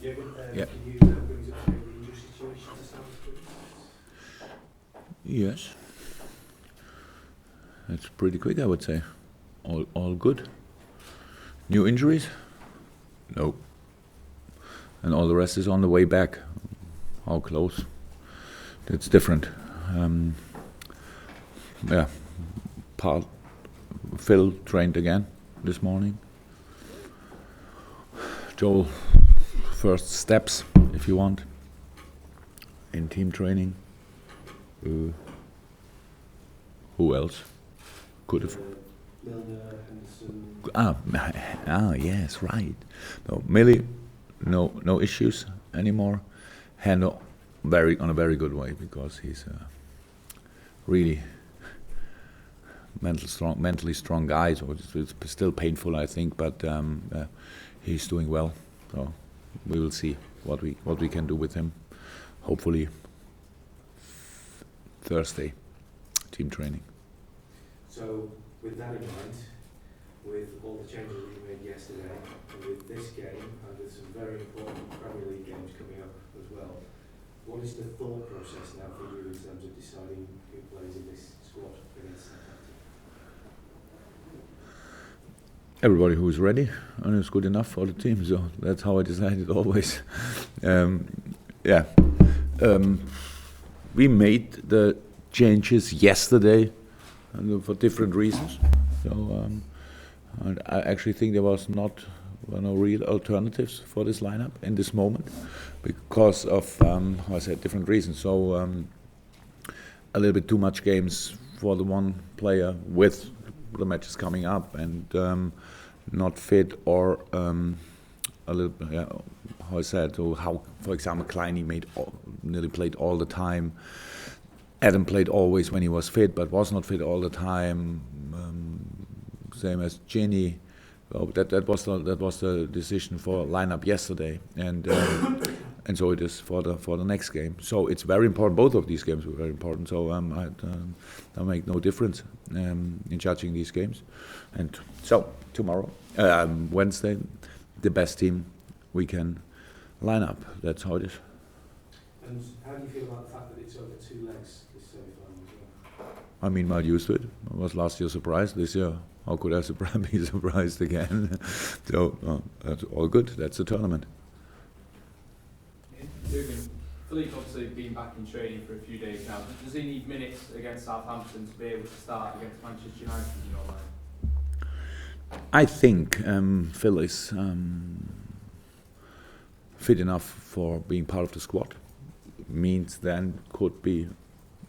Jurgen, Yeah. can you bring us up to the injury situation to start with, please? Yes. It's pretty quick, I would say. All good. New injuries? No. And all the rest is on the way back. How close? It's different. Yeah. Phil trained again this morning. Joel, first steps, if you want, in team training. Who else could have? Milner, Henderson. Yes, right. No, Millie, no issues anymore. Hendo, on a very good way, because he's a really mentally strong guy. So it's still painful, I think, but he's doing well. So we will see what we can do with him. Hopefully Thursday, team training. So with that in mind, with all the changes that you made yesterday, and with this game, and with some very important Premier League games coming up as well, what is the thought process now for you in terms of deciding who plays in this squad against Southampton? Everybody who is ready and is good enough for the team, so that's how I decided always. We made the changes yesterday for different reasons. So and I actually think there was no real alternatives for this lineup in this moment, because of how I said, different reasons. So a little bit too much games for the one player with the matches coming up, and not fit, or a little bit, how I said, so how, for example, Kleiny nearly played all the time. Adam played always when he was fit, but was not fit all the time. Same as Ginny. Well, that was the decision for lineup yesterday, and so it is for the next game. So it's very important. Both of these games were very important. So I make no difference in judging these games. And so tomorrow, Wednesday, the best team we can line up. That's how it is. And how do you feel about the fact that it's over 2 legs, this semi-final as well? I'm well used to it. I was last year surprised. This year, how could I be surprised again? So that's all good. That's the tournament. Jurgen, Philippe obviously been back in training for a few days now. Does he need minutes against Southampton to be able to start against Manchester United in your mind? I think Phil is fit enough for being part of the squad. Means then could be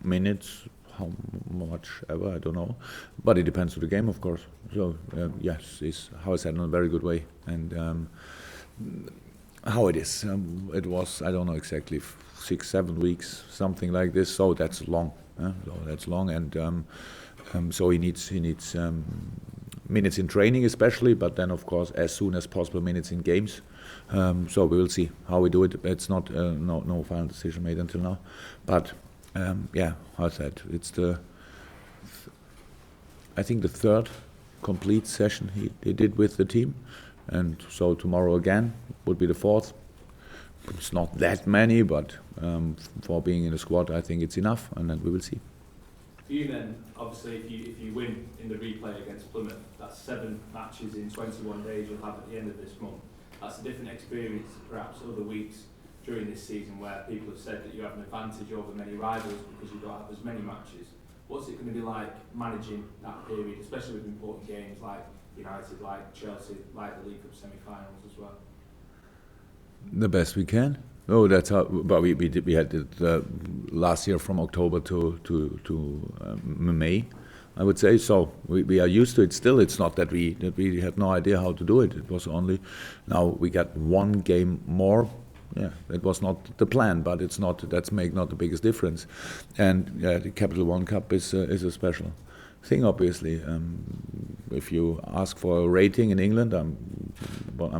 minutes, how much ever, I don't know. But it depends on the game, of course. So yes, it's, how I said, in a very good way. And how it is, it was, I don't know exactly, 6-7 weeks, something like this. So that's long. So that's long, and so he needs minutes in training, especially. But then, of course, as soon as possible, minutes in games. So we will see how we do it. It's not no final decision made until now, but yeah, how I said, it's I think the third complete session he did with the team, and so tomorrow again would be the fourth. It's not that many, but for being in the squad, I think it's enough, and then we will see. For you then, obviously, if you win in the replay against Plymouth, that's 7 matches in 21 days you'll have at the end of this month. That's a different experience to perhaps other weeks during this season, where people have said that you have an advantage over many rivals because you don't have as many matches. What's it going to be like managing that period, especially with important games like United, like Chelsea, like the League Cup semi-finals as well? The best we can. Oh, that's how. But we had it last year from October to May, I would say. So we are used to it. Still, it's not that we had no idea how to do it. It was only now we got 1 game more. Yeah, it was not the plan, but it's not. That's not the biggest difference. And yeah, the Capital One Cup is a special thing, obviously. If you ask for a rating in England, I'm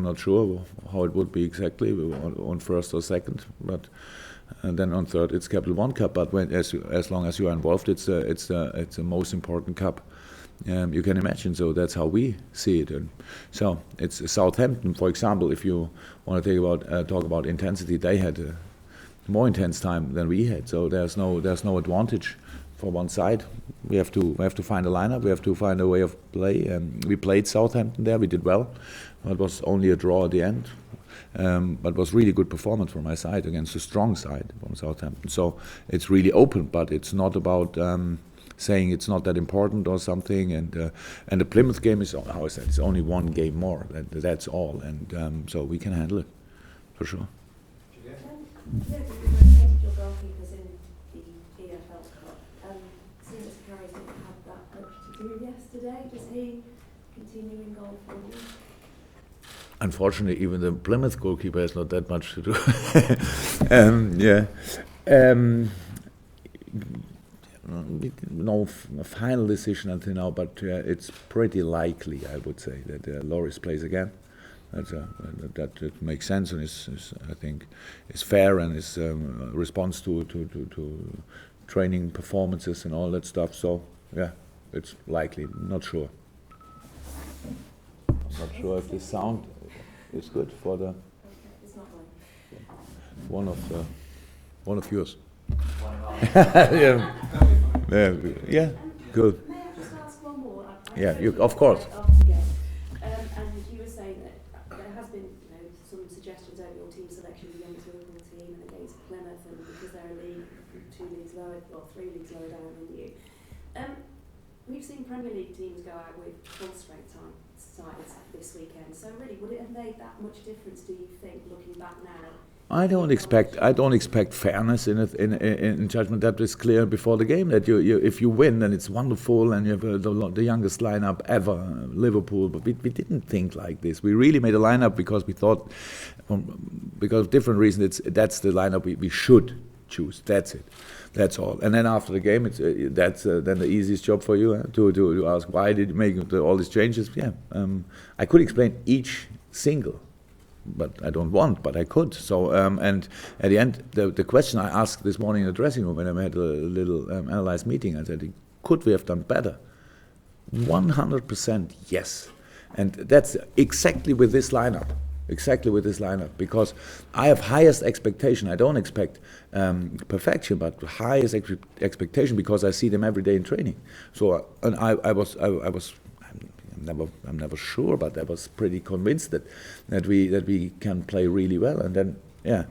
not sure how it would be exactly on first or second, but then on third it's Capital One Cup. But as long as you are involved, it's the most important cup you can imagine. So that's how we see it. And so it's Southampton, for example. If you want to talk about intensity, they had a more intense time than we had. So there's no advantage for one side. We have to find a lineup. We have to find a way of play. We played Southampton there. We did well. It was only a draw at the end. But it was really good performance from my side against a strong side from Southampton. So it's really open, but it's not about saying it's not that important or something. And the Plymouth game is, how I said, it's only one game more. That's all. And so we can handle it, for sure. You rotated your goalkeepers in the EFL Cup. Seems Carey didn't have that much to do yesterday. Does he continue in goal for you? Unfortunately, even the Plymouth goalkeeper has not that much to do. No final decision until now, but it's pretty likely, I would say, that Loris plays again. That makes sense and is I think is fair and is response to training performances and all that stuff. So yeah, it's likely. Not sure. I'm not sure if the sound is good for the It's not one of yours. Yeah, good. May I just ask one more? Yeah, of course. And you were saying that there has been, some suggestions over your team selection against the Liverpool team and against Plymouth, and because they're a league, 2 leagues lower or 3 leagues lower down than you. We've seen Premier League teams go out with full strength sides this weekend. So really, would it have made that much difference? Do you think, looking back now? I don't expect fairness in judgment. That is clear before the game. That you if you win, then it's wonderful, and you have the youngest lineup ever, Liverpool. But we didn't think like this. We really made a lineup because we thought, because of different reasons, that's the lineup we should choose. That's it. That's all. And then after the game, that's then the easiest job for you to ask why did you make all these changes. Yeah, I could explain each single. But I don't want, but I could. So, and at the end, the question I asked this morning in the dressing room when I had a little analyzed meeting, I said, could we have done better? 100% yes. And that's exactly with this lineup. Because I have highest expectation. I don't expect perfection, but highest expectation because I see them every day in training. So, and I was. I'm never sure, but I was pretty convinced that we can play really well. And then, yeah,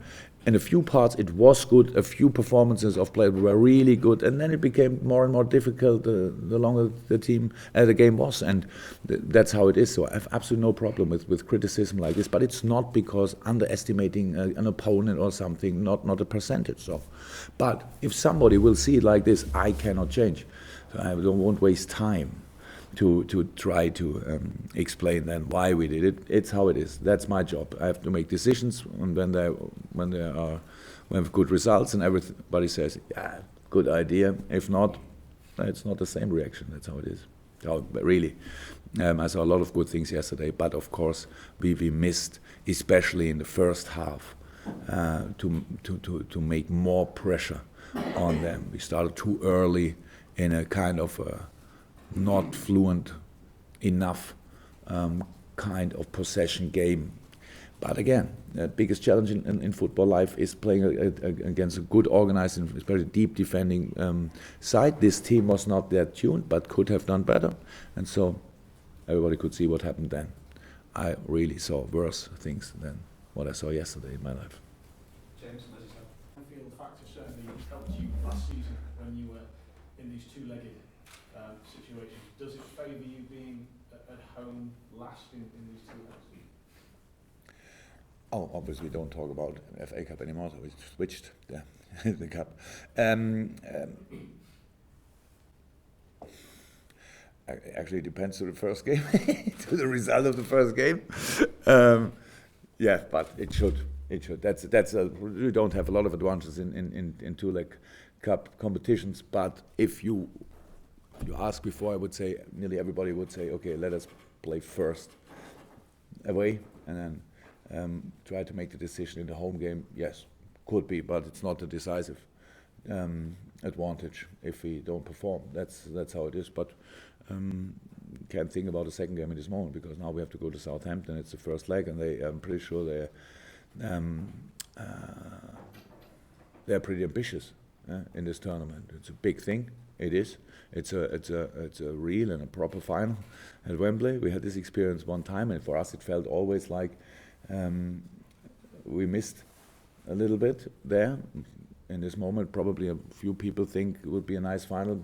in a few parts it was good. A few performances of play were really good, and then it became more and more difficult the longer the game was, and that's how it is. So I have absolutely no problem with criticism like this. But it's not because underestimating an opponent or something. Not a percentage. So, but if somebody will see it like this, I cannot change. So I won't waste time to try to explain then why we did it. It's how it is. That's my job. I have to make decisions, and when we have good results, and everybody says, "Yeah, good idea." If not, it's not the same reaction. That's how it is. So, but really, I saw a lot of good things yesterday, but of course we missed, especially in the first half, to make more pressure on them. We started too early in a kind of not fluent enough kind of possession game. But again, the biggest challenge in football life is playing against a good organized and especially deep defending side. This team was not that tuned, but could have done better. And so everybody could see what happened then. I really saw worse things than what I saw yesterday in my life. James, as you said, Anfield factor certainly helped you last season when you were in these two-legged situations. Does it favour you being at home last in these two legs? Oh, obviously we don't talk about FA Cup anymore, so we switched the cup. Actually, it depends on the first game, to the result of the first game. Yeah, but it should. We don't have a lot of advantages in two-leg cup competitions, but if you ask before, I would say nearly everybody would say, okay, let us play first away and then try to make the decision in the home game. Yes, could be, but it's not a decisive advantage if we don't perform. That's how it is. But can't think about the second game at this moment because now we have to go to Southampton. It's the first leg, and I'm pretty sure they're pretty ambitious in this tournament. It's a big thing. It is. It's a real and a proper final at Wembley. We had this experience one time, and for us it felt always like we missed a little bit there. In this moment, probably a few people think it would be a nice final,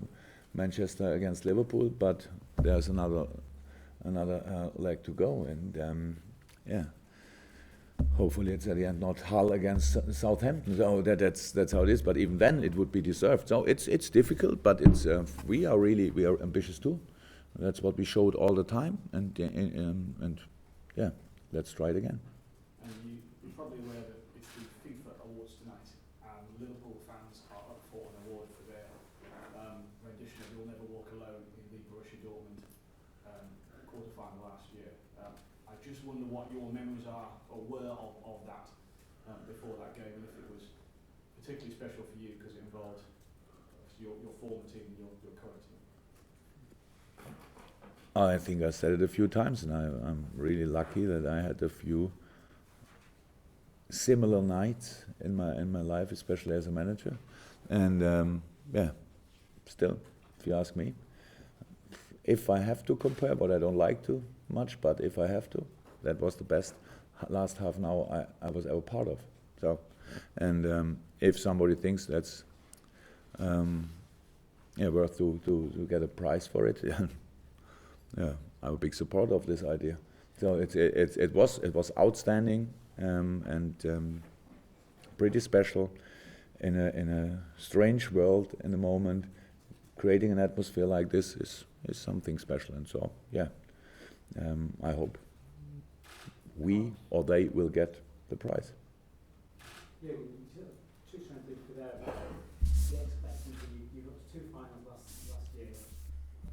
Manchester against Liverpool, but there's another leg to go, and hopefully it's at the end not Hull against Southampton. So that's how it is. But even then, it would be deserved. So it's difficult, but it's we are ambitious too. That's what we showed all the time, and yeah, let's try it again. And you're probably aware that it's the FIFA Awards tonight, and Liverpool fans are up for an award for their rendition of "You'll Never Walk Alone" in the Borussia Dortmund quarter-final last year. I just wonder what your memories are or were of that before that game, and if it was particularly special for you because it involved your former team and your current team. I think I said it a few times, and I'm really lucky that I had a few similar nights in my life, especially as a manager. And still, if you ask me, if I have to compare, but I don't like to much, but if I have to, that was the best last half an hour I was ever part of. So, and if somebody thinks that's worth to get a prize for it, yeah, I'm a big supporter of this idea. So it was outstanding and pretty special in a strange world in the moment. Creating an atmosphere like this is something special, and so yeah, I hope we or they will get the prize. Yeah, we touched on it there about the expectancy. You got to two finals last year,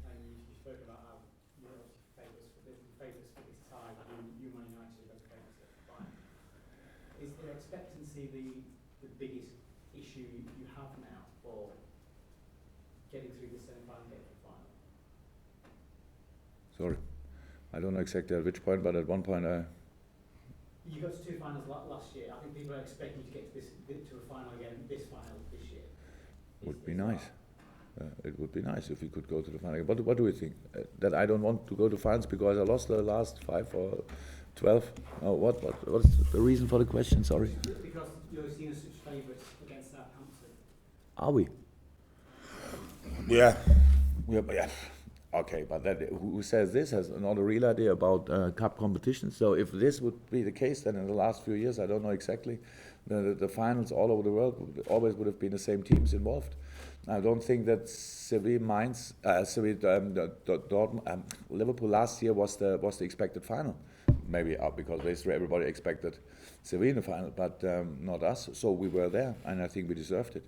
and you spoke about how you were favourites for this tie. You Man United were favourites at the final. Is the expectancy the biggest issue you have now for getting through the semi-final, getting to the final? Sorry, I don't know exactly at which point, but at one point You got to two finals last year. I think people are expecting you to get to a final again, this final this year. Would be nice. It would be nice if we could go to the final. What do we think? That I don't want to go to finals because I lost the last 5 or 12? What's the reason for the question? Sorry. Because you're seen as such favourites against Southampton. Are we? Yeah. Okay, but who says this has not a real idea about cup competition. So if this would be the case, then in the last few years, I don't know exactly, the finals all over the world always would have been the same teams involved. I don't think that Dortmund, Liverpool last year was the expected final. Maybe because everybody expected Sevilla in the final, but not us. So we were there, and I think we deserved it.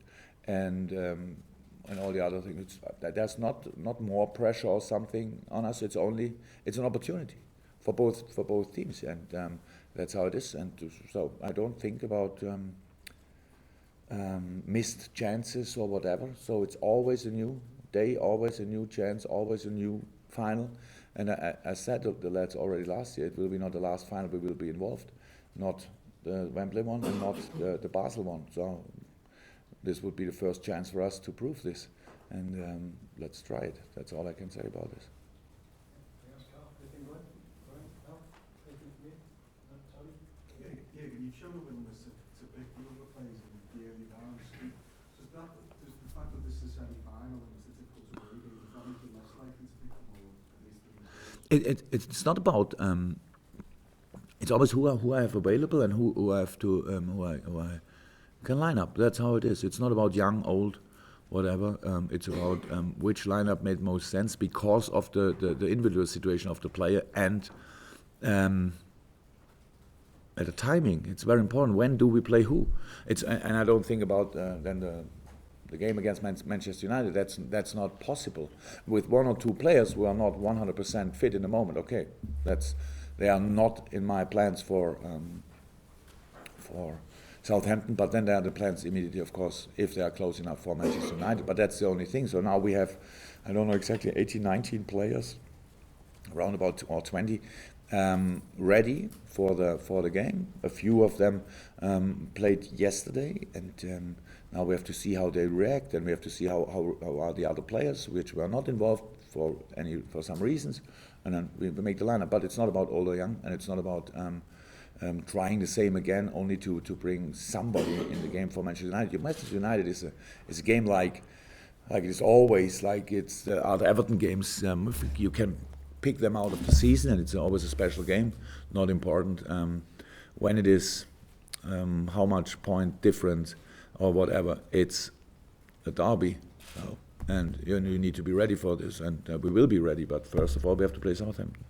And all the other things, there's not more pressure or something on us. It's an opportunity for both teams, and that's how it is. And so I don't think about missed chances or whatever. So it's always a new day, always a new chance, always a new final. And I said to the lads already last year, it will be not the last final we will be involved, not the Wembley one and not the Basel one. So this would be the first chance for us to prove this, and let's try it. That's all I can say about this. Jurgen, you've shown a willingness to pick the other players in the early rounds. Does the fact that this is a semi-final and it's a difficult away game, does that make it less likely to pick them all? It's not about. It's always who I have available and who I have to who I can line up. That's how it is. It's not about young, old, whatever. It's about which lineup made most sense because of the individual situation of the player and at the timing. It's very important. When do we play who? And I don't think about then the game against Manchester United. That's not possible with one or two players who are not 100% fit in the moment. Okay, they are not in my plans for Southampton, but then there are the plans immediately, of course, if they are close enough for Manchester United. But that's the only thing. So now we have, I don't know exactly, 18, 19 players, around about or 20, ready for the game. A few of them played yesterday, and now we have to see how they react, and we have to see how are the other players, which were not involved for some reasons, and then we make the lineup. But it's not about old or young, and it's not about trying the same again, only to bring somebody in the game for Manchester United. Manchester United is a game like it is always, like it's the other Everton games. You can pick them out of the season, and it's always a special game. Not important when it is how much point difference or whatever. It's a derby, and you need to be ready for this, and we will be ready. But first of all, we have to play Southampton.